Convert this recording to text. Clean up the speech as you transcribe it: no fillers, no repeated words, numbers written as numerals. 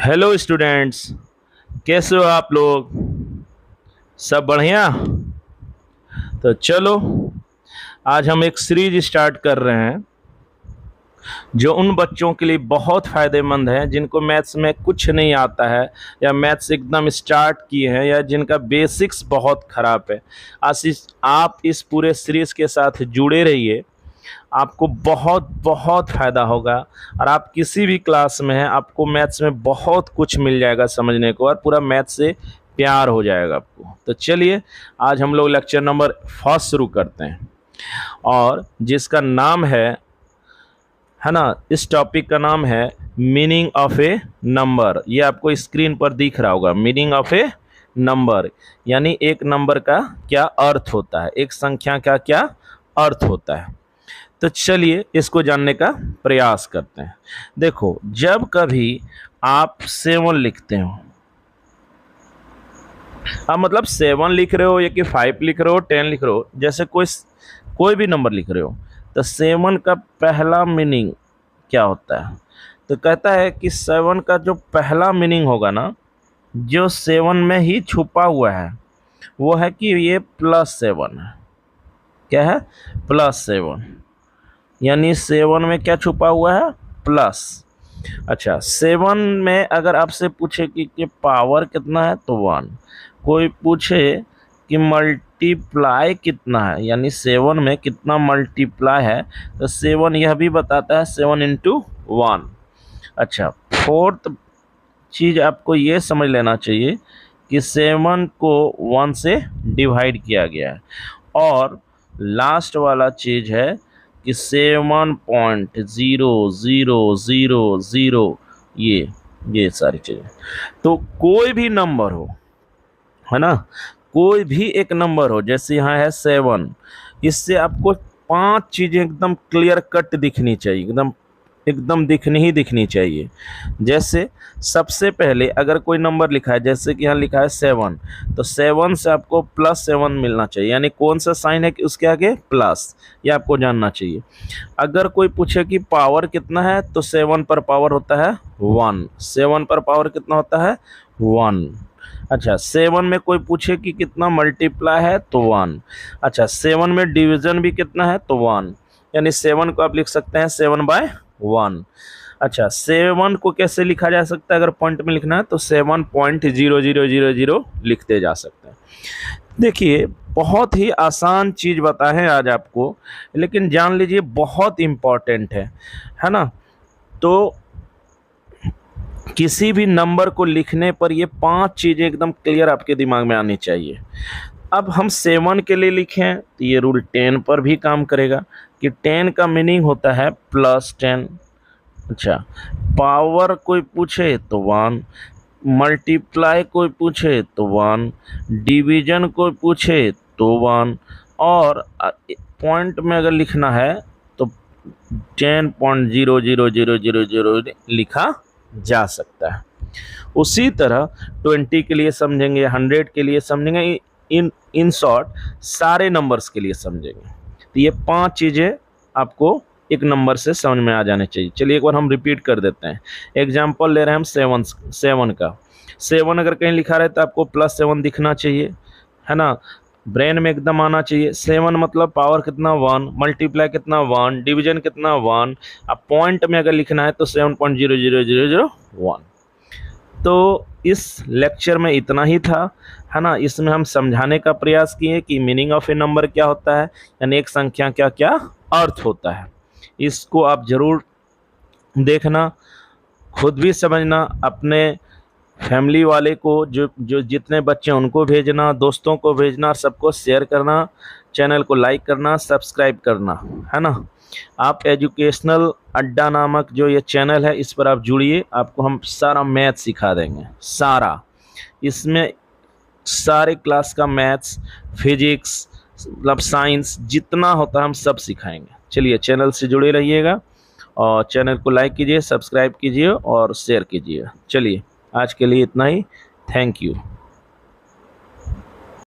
Hello students, कैसे हो आप लोग? सब बढ़िया। तो चलो, आज हम एक सीरीज स्टार्ट कर रहे हैं जो उन बच्चों के लिए बहुत फ़ायदेमंद है जिनको मैथ्स में कुछ नहीं आता है या मैथ्स एकदम स्टार्ट किए हैं या जिनका बेसिक्स बहुत ख़राब है। आशीष, आप इस पूरे सीरीज़ के साथ जुड़े रहिए, आपको बहुत बहुत फ़ायदा होगा। और आप किसी भी क्लास में हैं, आपको मैथ्स में बहुत कुछ मिल जाएगा समझने को, और पूरा मैथ्स से प्यार हो जाएगा आपको। तो चलिए, आज हम लोग लेक्चर नंबर 1 शुरू करते हैं, और जिसका नाम है ना, इस टॉपिक का नाम है मीनिंग ऑफ ए नंबर। ये आपको स्क्रीन पर दिख रहा होगा, मीनिंग ऑफ ए नंबर, यानी एक नंबर का क्या अर्थ होता है, एक संख्या का क्या अर्थ होता है। तो चलिए इसको जानने का प्रयास करते हैं। देखो, जब कभी आप 7 लिखते हो, आप मतलब 7 लिख रहे हो या कि 5 लिख रहे हो, 10 लिख रहे हो, जैसे कोई भी नंबर लिख रहे हो, तो 7 का पहला मीनिंग क्या होता है? तो कहता है कि 7 का जो पहला मीनिंग होगा ना, जो 7 में ही छुपा हुआ है, वो है कि ये +7 है। क्या है? +7, यानी 7 में क्या छुपा हुआ है? प्लस। अच्छा, 7 में अगर आपसे पूछे कि पावर कितना है तो 1, कोई पूछे कि मल्टीप्लाई कितना है, यानी 7 में कितना मल्टीप्लाई है, तो 7 यह भी बताता है 7 इंटू 1। अच्छा, फोर्थ चीज़ आपको ये समझ लेना चाहिए कि 7 को 1 से डिवाइड किया गया है। और लास्ट वाला चीज़ है कि 7.0000, ये सारी चीज़ें। तो कोई भी नंबर हो, है ना, कोई भी एक नंबर हो, जैसे यहाँ है 7, इससे आपको 5 चीज़ें एकदम क्लियर कट दिखनी चाहिए, एकदम एकदम दिखनी चाहिए। जैसे सबसे पहले अगर कोई नंबर लिखा है, जैसे कि यहाँ लिखा है 7, तो 7 से आपको +7 मिलना चाहिए, यानी कौन सा साइन है कि उसके आगे प्लस, ये आपको जानना चाहिए। अगर कोई पूछे कि पावर कितना है, तो 7 पर पावर होता है 1, 7 पर पावर कितना होता है? 1। अच्छा, 7 में कोई पूछे कि कितना मल्टीप्लाई है, तो 1। अच्छा, 7 में डिवीज़न भी कितना है, तो 1, यानी 7 को आप लिख सकते हैं 7/1। अच्छा, 7 को कैसे लिखा जा सकता है? अगर पॉइंट में लिखना है तो 7.0000 लिखते जा सकते हैं। देखिए, बहुत ही आसान चीज़ बताए हैं आज आपको, लेकिन जान लीजिए बहुत इम्पॉर्टेंट है ना। तो किसी भी नंबर को लिखने पर ये 5 चीज़ें एकदम क्लियर आपके दिमाग में आनी चाहिए। अब हम 7 के लिए लिखें तो ये रूल 10 पर भी काम करेगा कि 10 का मीनिंग होता है +10। अच्छा, पावर कोई पूछे तो 1, मल्टीप्लाई कोई पूछे तो 1, डिवीजन कोई पूछे तो 1, और पॉइंट में अगर लिखना है तो 10.00000 लिखा जा सकता है। उसी तरह 20 के लिए समझेंगे, 100 के लिए समझेंगे, इन शॉर्ट सारे नंबर्स के लिए समझेंगे। तो ये 5 चीज़ें आपको एक नंबर से समझ में आ जाने चाहिए। चलिए एक बार हम रिपीट कर देते हैं। एग्जाम्पल ले रहे हैं हम 7 का। 7 अगर कहीं लिखा रहे तो आपको +7 दिखना चाहिए, है ना, ब्रेन में एकदम आना चाहिए। 7 मतलब पावर कितना? 1, मल्टीप्लाई कितना? 1, डिवीजन कितना? 1। अब पॉइंट में अगर लिखना है तो 7.00001। तो इस लेक्चर में इतना ही था, है ना। इसमें हम समझाने का प्रयास किए कि मीनिंग ऑफ ए नंबर क्या होता है, यानी एक संख्या क्या क्या अर्थ होता है। इसको आप ज़रूर देखना, खुद भी समझना, अपने फैमिली वाले को, जो जो जितने बच्चे हैं उनको भेजना, दोस्तों को भेजना, सबको शेयर करना, चैनल को लाइक करना, सब्सक्राइब करना, है ना। आप एजुकेशनल अड्डा नामक जो ये चैनल है, इस पर आप जुड़िए, आपको हम सारा मैथ सिखा देंगे, सारा। इसमें सारे क्लास का मैथ्स, फिजिक्स, मतलब साइंस जितना होता है हम सब सिखाएंगे। चलिए, चैनल से जुड़े रहिएगा और चैनल को लाइक कीजिए, सब्सक्राइब कीजिए और शेयर कीजिए। चलिए, आज के लिए इतना ही। Thank you.